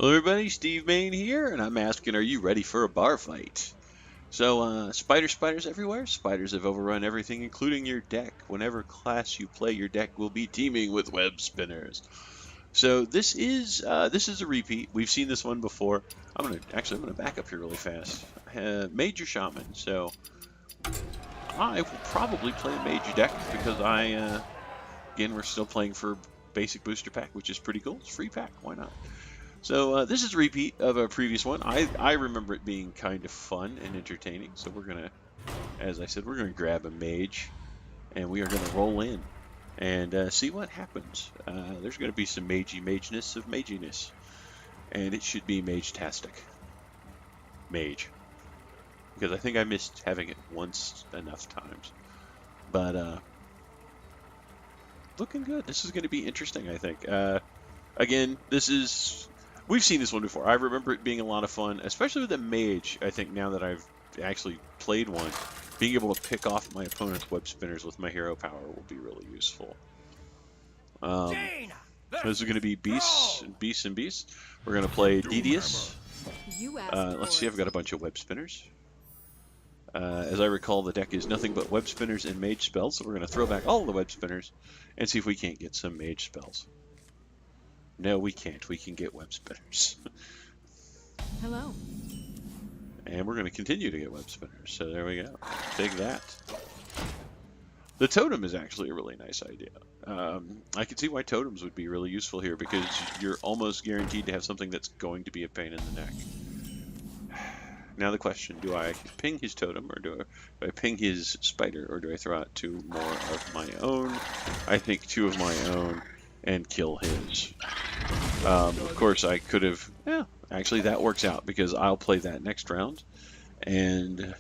Hello everybody, Steve Mayne here, and I'm asking, are you ready for a bar fight? So, spiders everywhere. Spiders have overrun everything, including your deck. Whenever class you play, your deck will be teeming with web spinners. So this is a repeat. We've seen this one before. I'm gonna back up here really fast. Major Shaman. So I will probably play a Mage deck because again, we're still playing for basic booster pack, which is pretty cool. It's a free pack. Why not? So this is a repeat of a previous one. I remember it being kind of fun and entertaining. So we're gonna, as I said, we're gonna grab a mage, and we are gonna roll in and see what happens. There's gonna be some mageness of maginess, and it should be mage-tastic. Mage, because I think I missed having it once enough times. But looking good. This is gonna be interesting, I think. Again, we've seen this one before. I remember it being a lot of fun, especially with the mage. I think now that I've actually played one, being able to pick off my opponent's web spinners with my hero power will be really useful. This is going to be beasts and beasts and beasts. We're going to play Devious. Let's see, I've got a bunch of web spinners. As I recall, the deck is nothing but web spinners and mage spells, so we're going to throw back all the web spinners and see if we can't get some mage spells. No, we can't. We can get web spinners. Hello. And we're going to continue to get web spinners. So there we go. Take that. The totem is actually a really nice idea. I can see why totems would be really useful here because you're almost guaranteed to have something that's going to be a pain in the neck. Now the question, do I ping his totem or do I ping his spider or do I throw out two more of my own? I think two of my own and kill his. Of course, I could have... Yeah, actually, that works out because I'll play that next round. And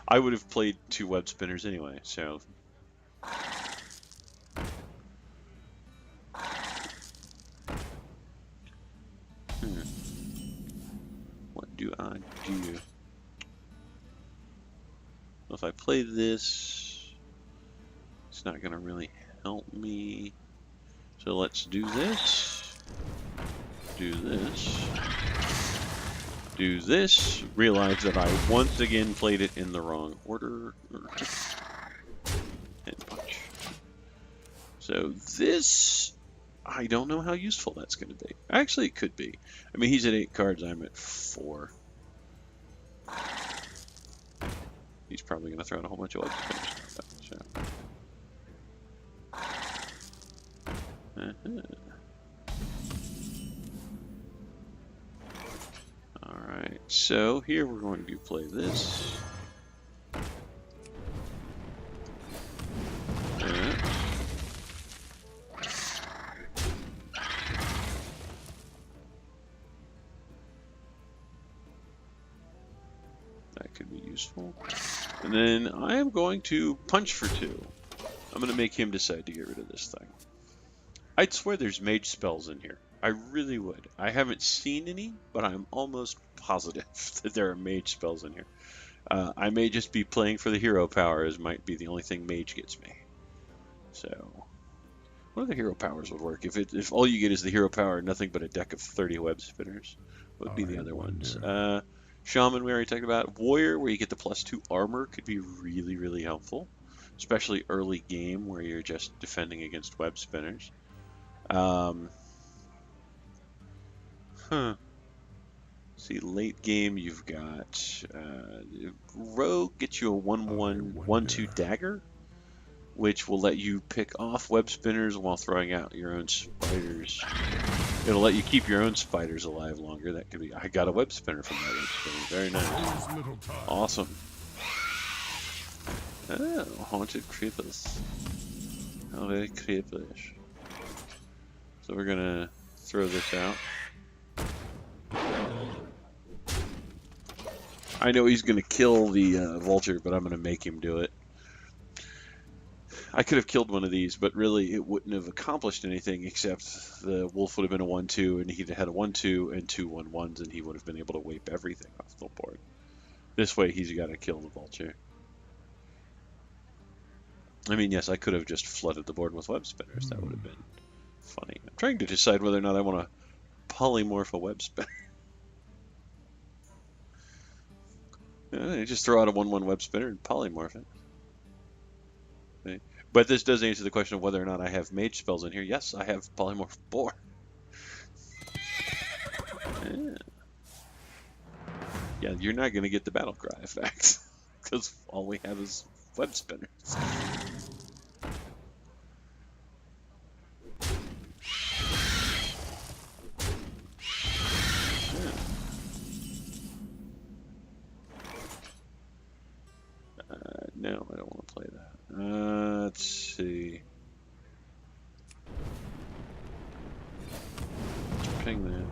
I would have played two web spinners anyway, so... What do I do? Well, if I play this, it's not going to really help me. So let's do this. Do this. Do this. Realize that I once again played it in the wrong order. And punch. So this, I don't know how useful that's going to be. Actually, it could be. I mean, he's at 8 cards. I'm at 4. He's probably going to throw out a whole bunch of web spinners. Alright, so here we're going to play this. That could be useful. And then I am going to punch for 2. I'm going to make him decide to get rid of this thing. I'd swear there's mage spells in here. I really would. I haven't seen any, but I'm almost positive that there are mage spells in here. I may just be playing for the hero powers, might be the only thing mage gets me. So, what other hero powers would work? If all you get is the hero power, nothing but a deck of 30 web spinners, what would be the other ones? Shaman, we already talked about. Warrior, where you get the +2 armor, could be really, really helpful, especially early game where you're just defending against web spinners. See, late game you've got Rogue gets you a 1/1/1/2 dagger, which will let you pick off web spinners while throwing out your own spiders. It'll let you keep your own spiders alive longer. That could be. I got a web spinner from that web spinner. Very nice. Awesome. Oh, haunted creepers. How very creepers. So we're gonna throw this out. I know he's gonna kill the vulture, but I'm gonna make him do it. I could have killed one of these, but really it wouldn't have accomplished anything except the wolf would have been a 1/2, and he'd had a 1/2 and 2 1/1s, and he would have been able to wipe everything off the board. This way, he's got to kill the vulture. I mean, yes, I could have just flooded the board with web spinners. That would have been funny. I'm trying to decide whether or not I want to polymorph a web spinner. You just throw out a 1/1 web spinner and polymorph it. Okay. But this does answer the question of whether or not I have mage spells in here. Yes, I have polymorph boar. Yeah, you're not going to get the battle cry effect because all we have is web spinners. No, I don't want to play that. Let's see. Ping that.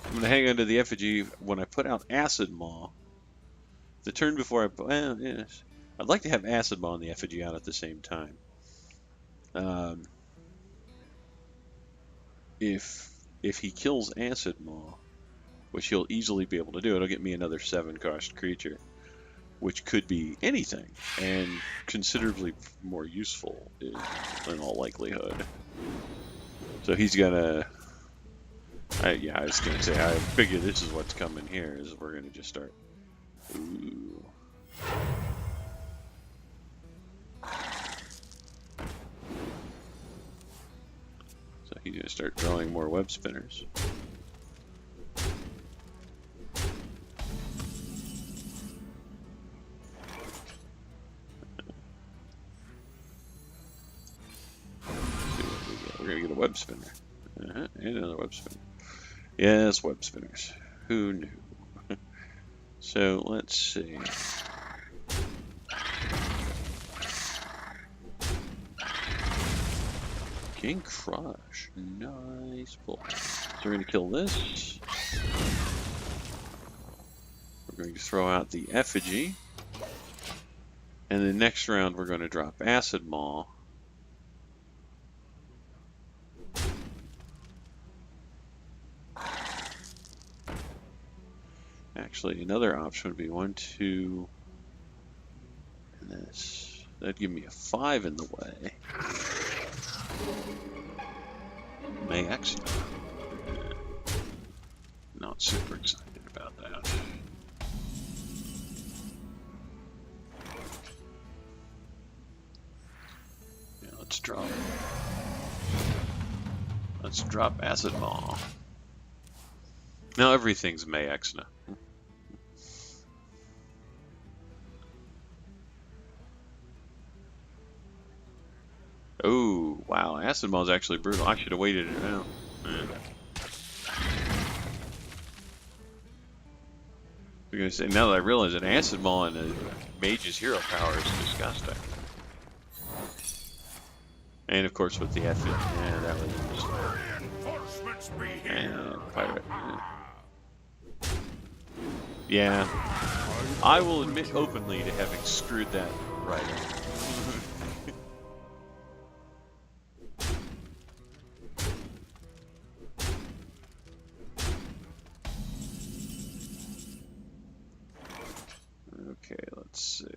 I'm going to hang on to the effigy when I put out Acid Maw. The turn before I... Well, yes. I'd like to have Acid Maw and the effigy out at the same time. If he kills Acid Maw, which he'll easily be able to do, it'll get me another 7-cost creature, which could be anything, and considerably more useful in all likelihood. So he's gonna... yeah, I was gonna say, I figure this is what's coming here, is we're gonna just start... Ooh. So he's gonna start drawing more web spinners. We're gonna get a web spinner. And another web spinner. Yes, web spinners. Who knew? So let's see. King Crush. Nice pull. So we're going to kill this. We're going to throw out the effigy. And the next round we're going to drop Acid Maw. Actually, another option would be 1, 2, and this. That'd give me a 5 in the way. Mayne. Not super excited about that. Yeah, let's drop. Let's drop Acid Maw. Now everything's Mayne. Oh, wow. Acid Maw is actually brutal. I should have waited it out. Yeah. I'm going to say, now that I realize that Acid Maw and a Mage's hero power is disgusting. And of course with the effort, yeah, that was... And pirate. Yeah. I will admit openly to having screwed that right up. Okay, let's see.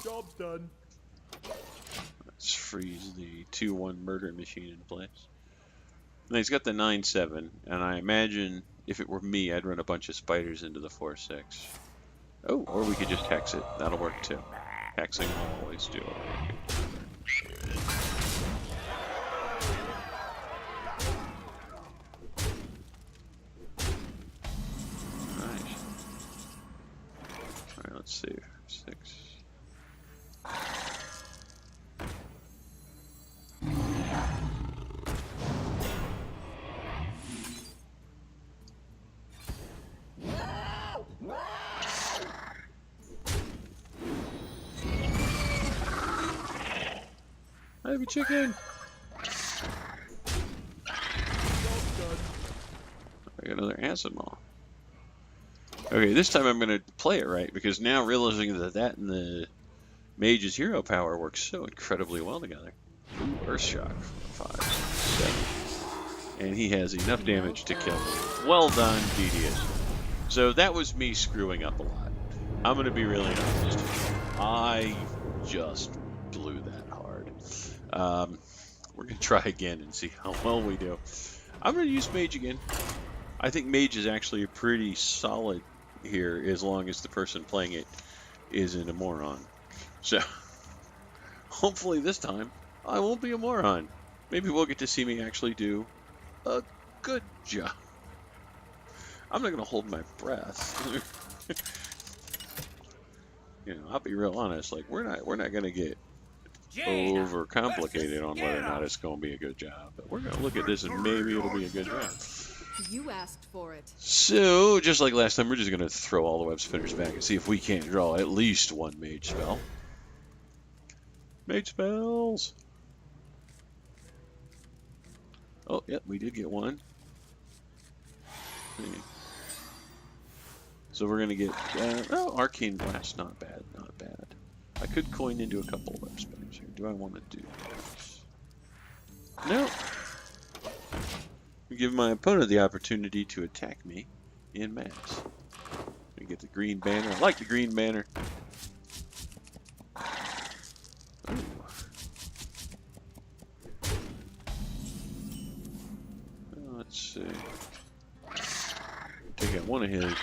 Job's done. Let's freeze the 2/1 murder machine in place. Now he's got the 9/7, and I imagine if it were me, I'd run a bunch of spiders into the 4/6. Oh, or we could just hex it. That'll work too. Hexing will always do it. Nice. Alright, let's see. 6. I have a chicken! I got another Acid Maw. Okay, this time I'm going to play it right, because now realizing that that and the Mage's hero power works so incredibly well together. Ooh, Earth Shock. 5, 7. And he has enough damage to kill me. Well done, BDS. So that was me screwing up a lot. I'm going to be really honest. I just blew that hard. We're going to try again and see how well we do. I'm going to use Mage again. I think Mage is actually a pretty solid here, as long as the person playing it isn't a moron. So, hopefully this time, I won't be a moron. Maybe we'll get to see me actually do a good job. I'm not going to hold my breath. I'll be real honest. Like, we're not going to get overcomplicated on whether or not it's going to be a good job. But we're going to look at this and maybe it'll be a good job. You asked for it. So, just like last time, we're just going to throw all the web spinners back and see if we can't draw at least one mage spell. Mage spells! Oh, yep, we did get one. So we're going to get, Arcane Blast, not bad, not bad. I could coin into a couple of web spinners here. Do I want to do this? No. Give my opponent the opportunity to attack me in mass. We get the green banner. I like the green banner. Ooh. Let's see. Take out one of his.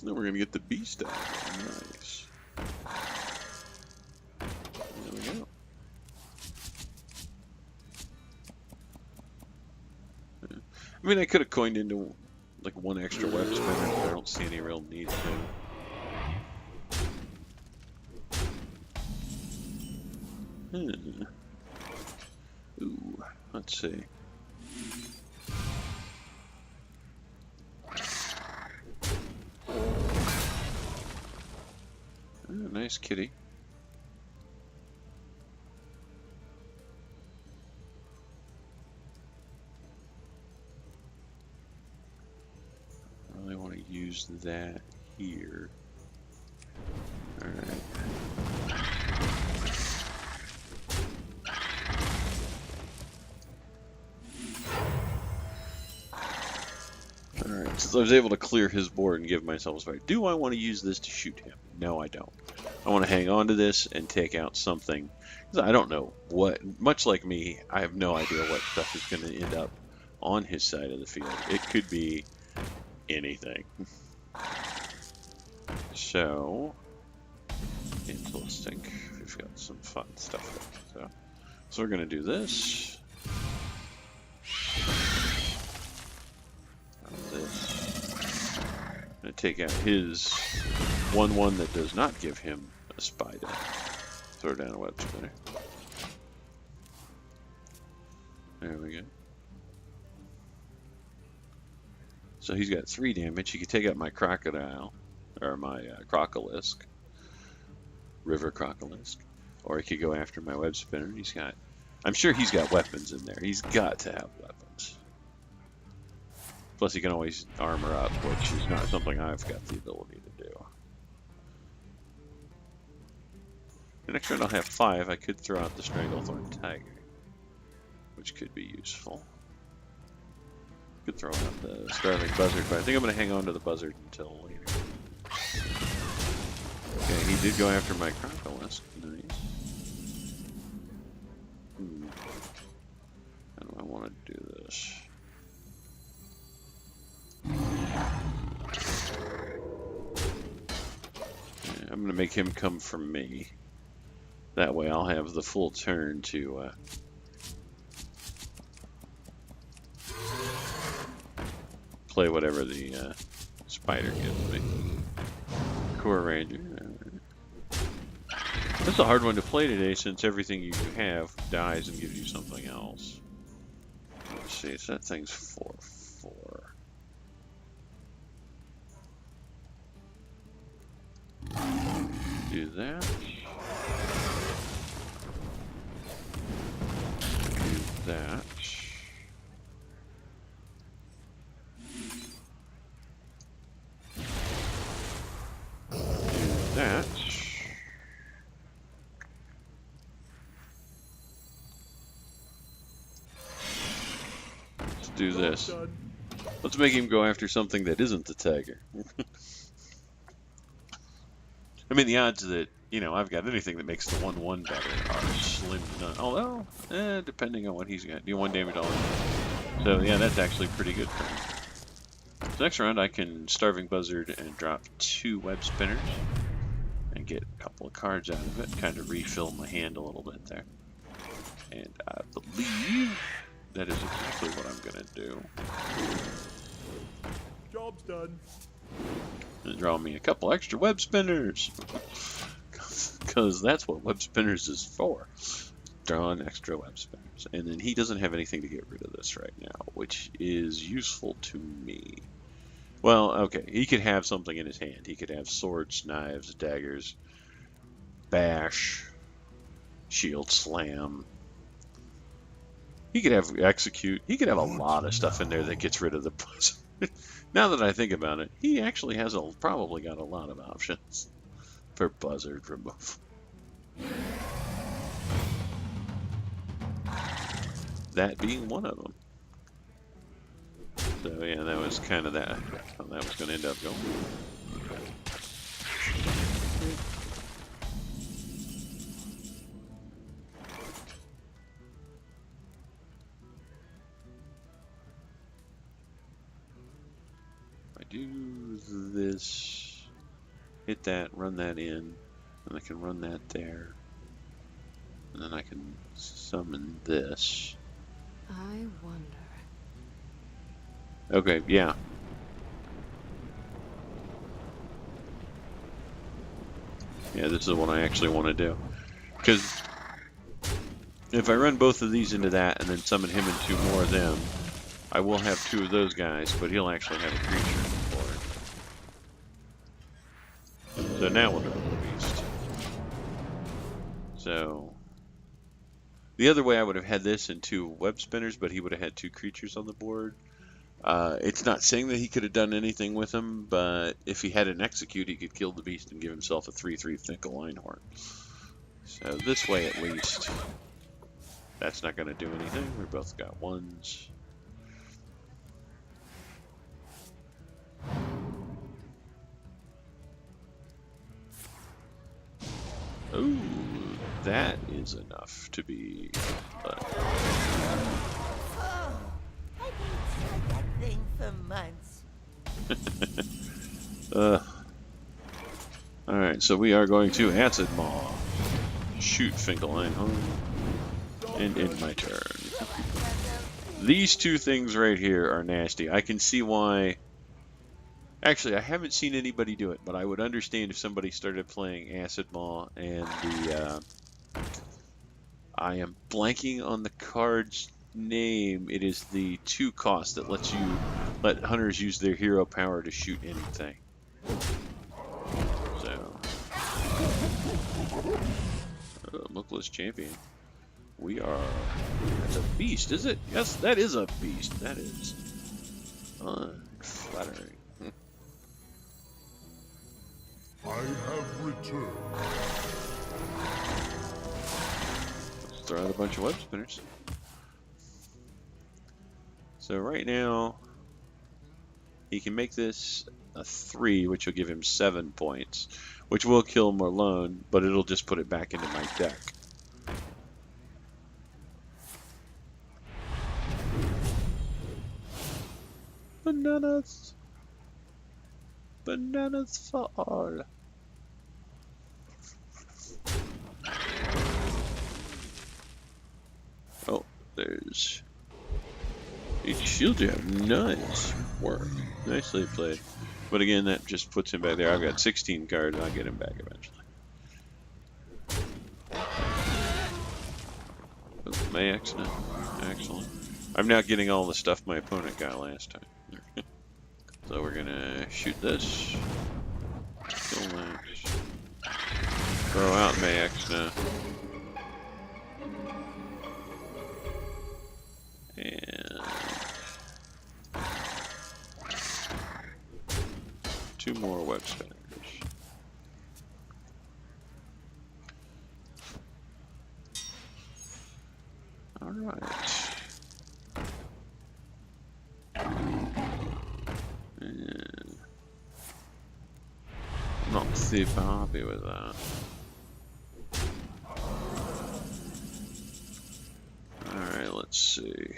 Then we're gonna get the beast out. Nice. There we go. I mean, I could have coined into like one extra web spinner, but I don't see any real need to. Ooh, let's see. Oh, nice kitty. I really want to use that here. Alright. Alright, since I was able to clear his board and give myself a fight, do I want to use this to shoot him? No, I don't. I want to hang on to this and take out something. I don't know what, much like me, I have no idea what stuff is going to end up on his side of the field. It could be anything. So, interesting. We've got some fun stuff there. So we're going to do this. This. I'm going to take out his 1/1 that does not give him a spider. Throw down a web spinner. There we go. So he's got 3 damage. He could take out my crocodile, or my crocolisk, river crocolisk, or he could go after my web spinner. He's got, I'm sure he's got weapons in there. He's got to have weapons. Plus he can always armor up, which is not something I've got the ability to do. The next round I'll have 5. I could throw out the Stranglethorn Tiger, which could be useful. Could throw out the Starving Buzzard, but I think I'm going to hang on to the Buzzard until later. Okay, he did go after my Crocolisk. Nice. How do I want to do this? Yeah, I'm going to make him come for me. That way I'll have the full turn to play whatever the spider gives me. Core Ranger. That's a hard one to play today since everything you have dies and gives you something else. Let's see, so that thing's 4/4. Do that. Do that. 1, do this. Let's make him go after something that isn't the Tiger. I mean, the odds that, you know, I've got anything that makes the 1/1 better are slim to none. Although, depending on what he's got. Do 1 damage all. So, yeah, that's actually pretty good for him. So next round, I can Starving Buzzard and drop 2 web spinners and get a couple of cards out of it. Kind of refill my hand a little bit there. And I believe that is exactly what I'm going to do. Job's done. And draw me a couple extra web spinners. Because that's what web spinners is for. Draw an extra web spinners. And then he doesn't have anything to get rid of this right now, which is useful to me. Well, okay, he could have something in his hand. He could have swords, knives, daggers, bash, shield slam. He could have execute. He could have a lot of stuff in there that gets rid of the buzzard. Now that I think about it, he actually has probably got a lot of options for buzzard removal. That being one of them. So yeah, that was kind of that. How that was going to end up going. Do this, hit that, run that in, and I can run that there, and then I can summon this. I wonder. Okay, yeah. Yeah, this is what I actually want to do. Because if I run both of these into that and then summon him and 2 more of them, I will have 2 of those guys, but he'll actually have a creature for it. So now we'll do the beast. So the other way I would have had this and 2 web spinners, but he would have had 2 creatures on the board. It's not saying that he could have done anything with them, but if he had an execute, he could kill the beast and give himself a 3/3 Fickle Einhorn. So this way at least, that's not going to do anything. We both got 1s. Ooh, that is enough to be. Oh, I've been inside that thing for months. Alright, so we are going to Acid Maw. Shoot Finkle Einhorn. And end my turn. These 2 things right here are nasty. I can see why. Actually, I haven't seen anybody do it, but I would understand if somebody started playing Acid Maw and the. I am blanking on the card's name. It is the 2 cost that lets you let hunters use their hero power to shoot anything. So, Lookless Champion. We are. That's a beast, is it? Yes, that is a beast. That is flattering. I have returned. Let's throw out a bunch of web spinners. So right now, he can make this a 3, which will give him 7 points, which will kill Morlone, but it'll just put it back into my deck. Bananas! Bananas for all! Oh, there's each shield you have. Nice work. Nicely played. But again, that just puts him back there. I've got 16 cards. I'll get him back eventually. Oh, Mayx now. Excellent. I'm now getting all the stuff my opponent got last time. So we're gonna shoot this. Kill Max. Throw out Mayx now. And 2 more web spinners. Alright. Not super happy with that. Alright, let's see.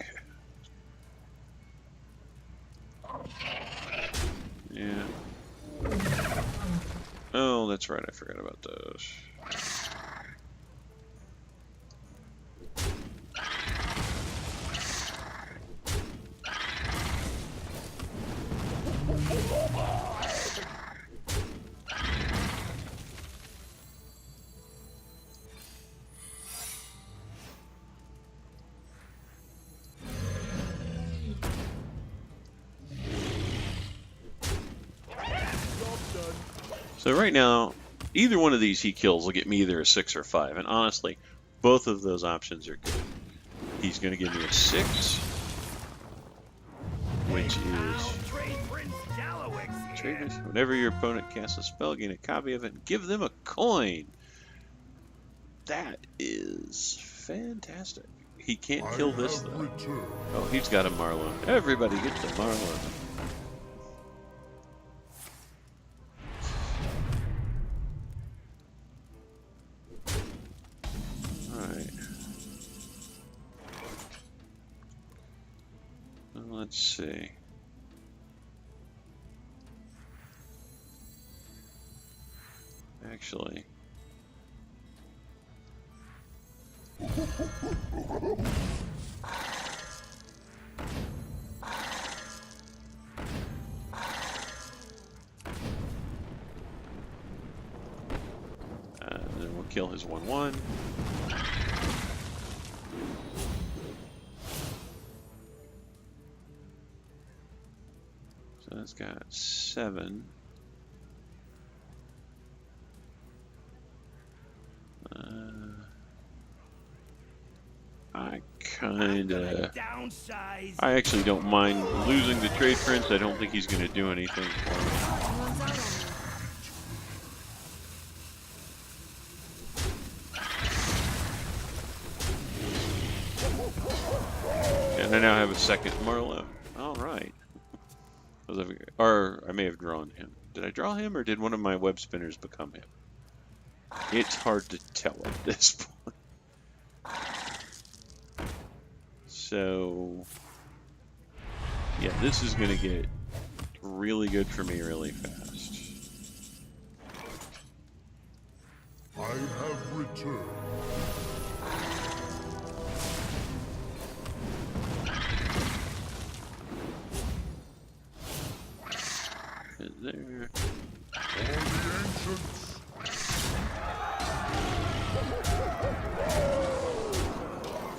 Yeah. Oh, that's right, I forgot about those. So right now, either one of these he kills will get me either a 6 or 5, and honestly, both of those options are good. He's going to give me a 6, which is trade. Whenever your opponent casts a spell, gain a copy of it and give them a coin. That is fantastic. He can't kill this though. Oh, he's got a Marlon. Everybody gets a Marlon. Alright. Let's see. Actually. Then we'll kill his 1/1. So that's got 7. I actually don't mind losing the trade prince. I don't think he's going to do anything for me. And I now have a second Marlowe. Alright. Or I may have drawn him. Did I draw him or did one of my web spinners become him? It's hard to tell at this point. So, yeah, this is going to get really good for me really fast. I have returned. Is there... All the ancients.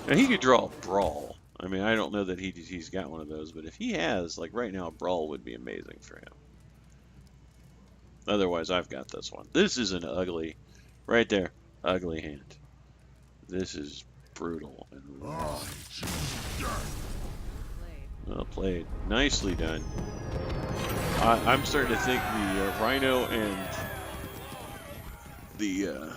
Now he could draw a Brawl. I mean, I don't know that he's got one of those, but if he has, like right now, Brawl would be amazing for him. Otherwise, I've got this one. This is an ugly, right there, ugly hand. This is brutal and raw. Well played. Nicely done. I'm starting to think the Rhino and the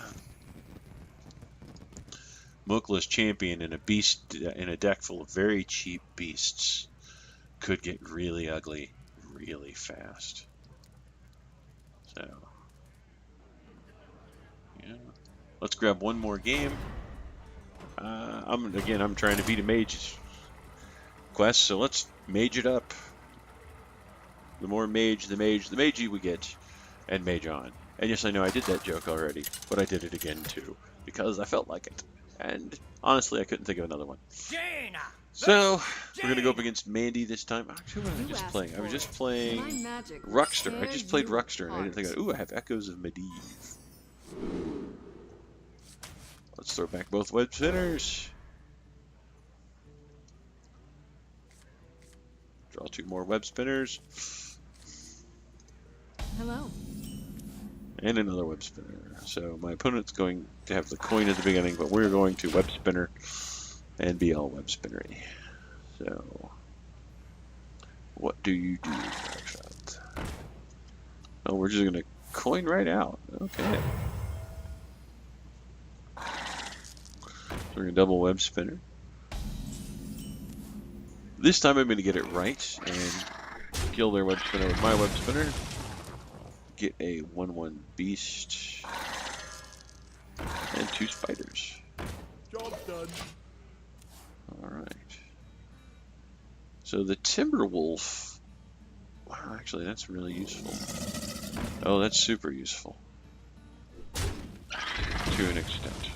Mookless Champion in a deck full of very cheap beasts could get really ugly really fast. So, yeah. Let's grab one more game. I'm trying to beat a mage quest, so let's mage it up. The more mage, the magey we get, and mage on. And yes, I know I did that joke already, but I did it again too, because I felt like it. And honestly, I couldn't think of another one. So, we're going to go up against Mandy this time. Actually, what was I just playing? I was just playing Ruckster. I just played Ruckster, and I didn't think, ooh, I have Echoes of Medivh. Let's throw back both web spinners. Draw 2 more web spinners. Hello. And another web spinner. So my opponent's going to have the coin at the beginning, but we're going to web spinner and be all web spinnery. So what do you do, Darkshot? Oh, we're just gonna coin right out. Okay. So we're gonna double web spinner. This time I'm gonna get it right and kill their web spinner with my web spinner. get a 1/1 beast and 2 spiders. Job done. Alright. So the Timberwolf, wow, actually that's really useful. Oh, that's super useful. To an extent.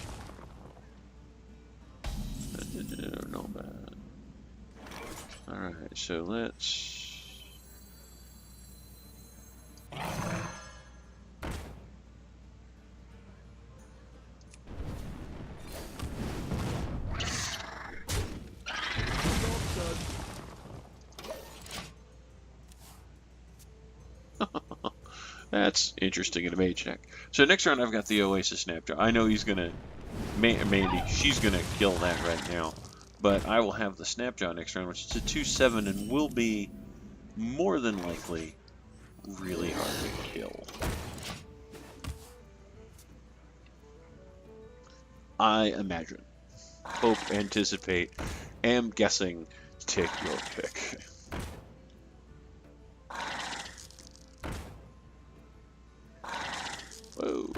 No bad. Alright, so let's... That's interesting in a mage deck. So next round I've got the Oasis Snapjaw. I know he's gonna... Mandy, she's gonna kill that right now. But I will have the Snapjaw next round, which is a 2/7 and will be more than likely really hard to kill. I imagine. Hope, anticipate, am guessing, take your pick. Whoa.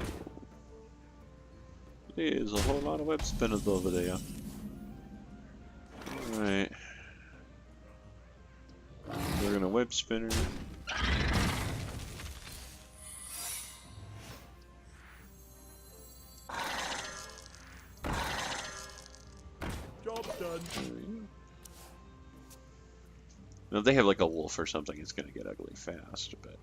There's a whole lot of web spinners over there. Alright. We're gonna web spinner. Job done. Now if they have like a wolf or something, it's gonna get ugly fast, but...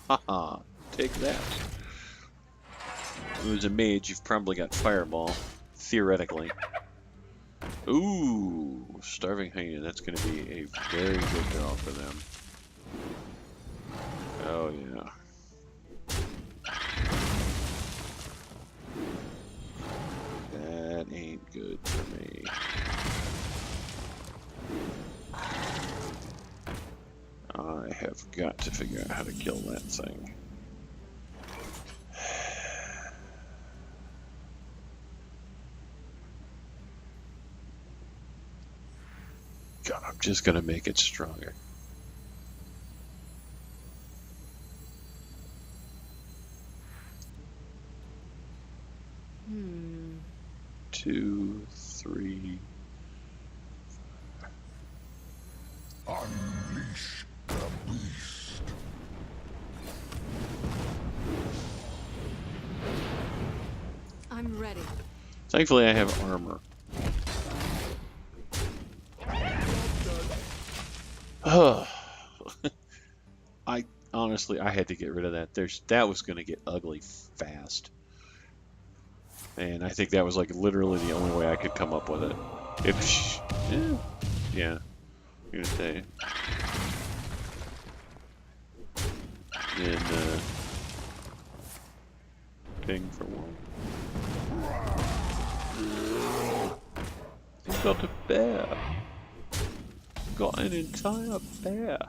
Haha, take that. If it was a mage, you've probably got Fireball, theoretically. Ooh, Starving Hyena, that's going to be a very good draw for them. Oh yeah. That ain't good for me. I have got to figure out how to kill that thing. God, I'm just gonna make it stronger. Hmm. 2, 3. Unleash the beast. I'm ready. Thankfully, I have armor. I honestly, I had to get rid of that. That was going to get ugly fast, and I think that was like literally the only way I could come up with it. Yeah, I'm gonna say. Then ping for 1. He's got a bear. Got an entire bear.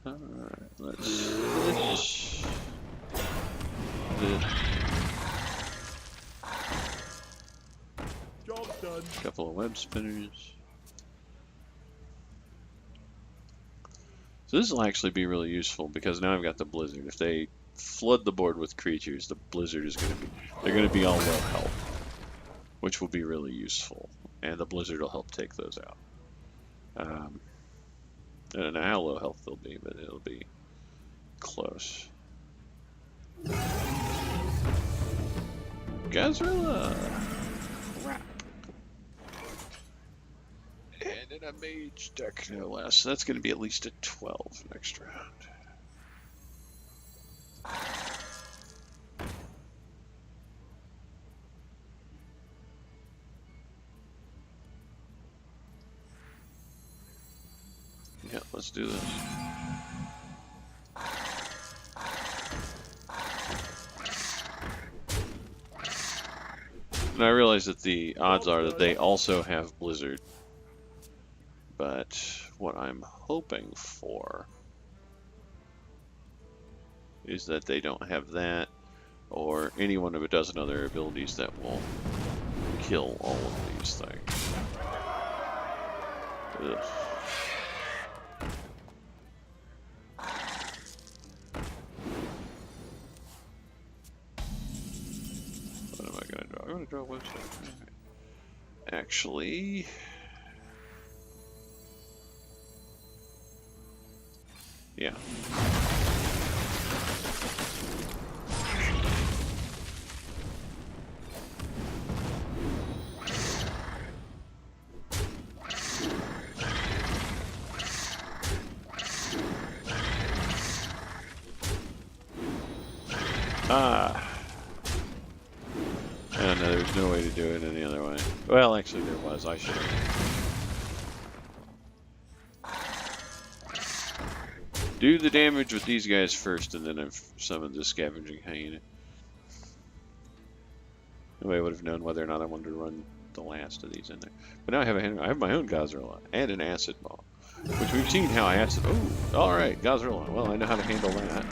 Alright, let's this. Job done. Couple of web spinners. So this will actually be really useful because now I've got the blizzard. If they flood the board with creatures, the blizzard is going to be, they're going to be all low health, which will be really useful, and the blizzard will help take those out. I don't know how low health they'll be, but it'll be close. Gazrilla! Crap. And in a mage deck, no less. So that's going to be at least a 12 next round. Yeah, let's do this. And I realize that the odds are that they also have Blizzard. But what I'm hoping for is that they don't have that or any one of a dozen other abilities that will kill all of these things. Ugh. What am I gonna draw? I'm gonna draw a website. Alright. Actually, yeah. Ah. Oh, no, there's no way to do it any other way. Well, actually there was. I should have. Do the damage with these guys first, and then I've summoned the scavenging hyena. Nobody would have known whether or not I wanted to run the last of these in there. But now I have my own Gazrilla and an acid ball, which we've seen how acid. Oh, all right, Gazrilla. Well, I know how to handle that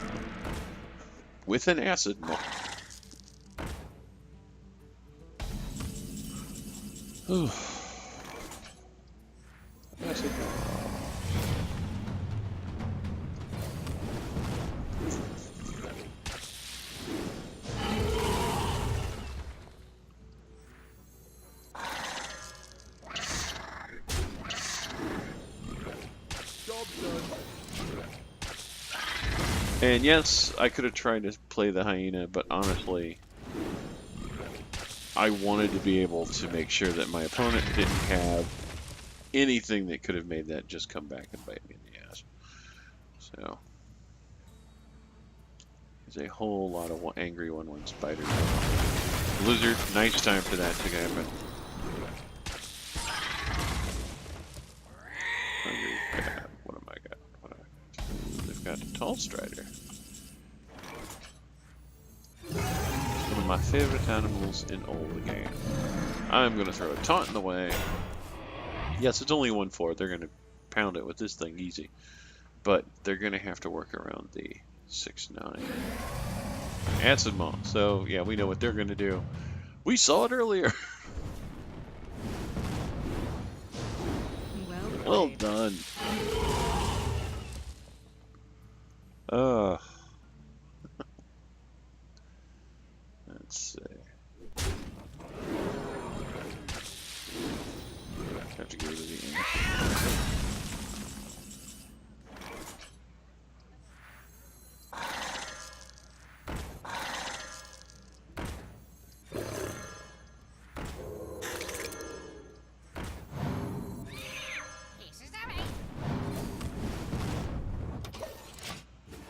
with an acid ball. Acid ball. And yes, I could have tried to play the hyena, but honestly, I wanted to be able to make sure that my opponent didn't have anything that could have made that just come back and bite me in the ass. So, there's a whole lot of angry 1/1 spiders. Blizzard, nice time for that to happen. What am I got? They've got a tall strider. One of my favorite animals in all the game. I'm going to throw a taunt in the way. Yes, it's only 1/4. They're going to pound it with this thing easy. But they're going to have to work around the 6/9. Acid Maw. So, yeah, we know what they're going to do. We saw it earlier. Well done. Let's see. Have to go to the end.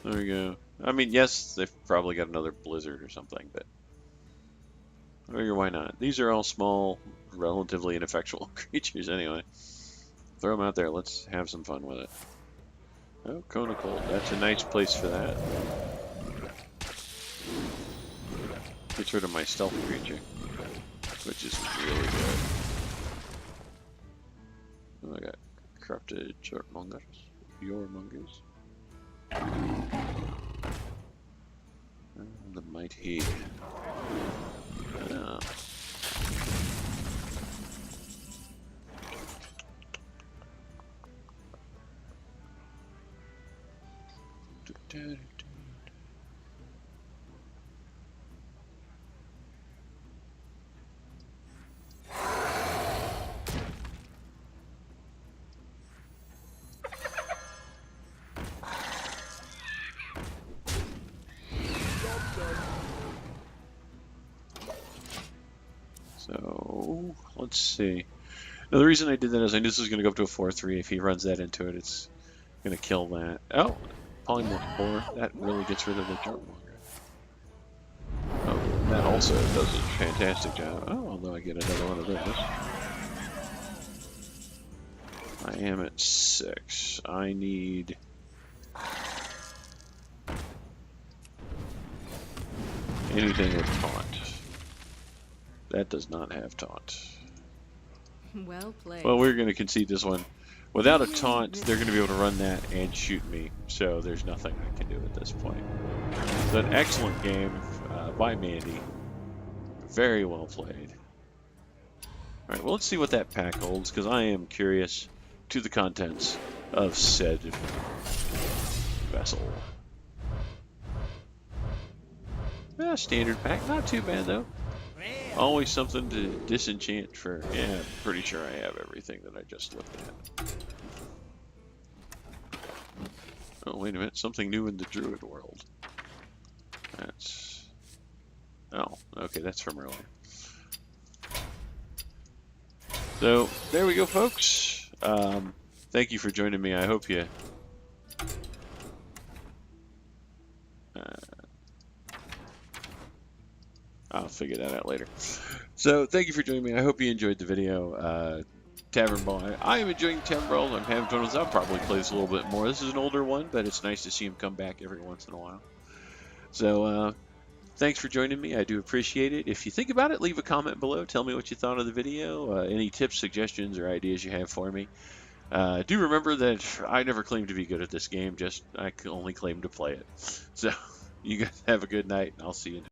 There we go. I mean, yes, they've probably got another blizzard or something, but I figure why not? These are all small, relatively ineffectual creatures anyway. Throw them out there. Let's have some fun with it. Oh, Cone of Cold. That's a nice place for that. Gets rid of my stealth creature, which is really good. Oh, I got corrupted Yorkmongers. The mighty. Oh. So, let's see. Now, the reason I did that is I knew this was going to go up to a 4/3. If he runs that into it, it's going to kill that. Oh, Polymorph 4. That really gets rid of the Jartmonger. Oh, that also does a fantastic job. Oh, although I get another one of those. I am at 6. I need... anything with taunt. That does not have taunt. Well played. Well, we're going to concede this one. Without a taunt, they're going to be able to run that and shoot me. So there's nothing I can do at this point. It's an excellent game by Mandy. Very well played. Alright, well, let's see what that pack holds, because I am curious to the contents of said vessel. Yeah, standard pack, not too bad though. Always something to disenchant for. Yeah, I'm pretty sure I have everything that I just looked at. Oh, wait a minute, something new in the Druid world. That's... Oh, okay, that's from earlier. So, there we go, folks. Thank you for joining me. I hope you... I'll figure that out later. So, thank you for joining me. I hope you enjoyed the video. Tavern Brawl. I am enjoying Tavern Brawl. I'm having fun with this. I'll probably play this a little bit more. This is an older one, but it's nice to see him come back every once in a while. So, thanks for joining me. I do appreciate it. If you think about it, leave a comment below. Tell me what you thought of the video. Any tips, suggestions, or ideas you have for me. Do remember that I never claim to be good at this game. Just I only claim to play it. So, you guys have a good night, and I'll see you next time.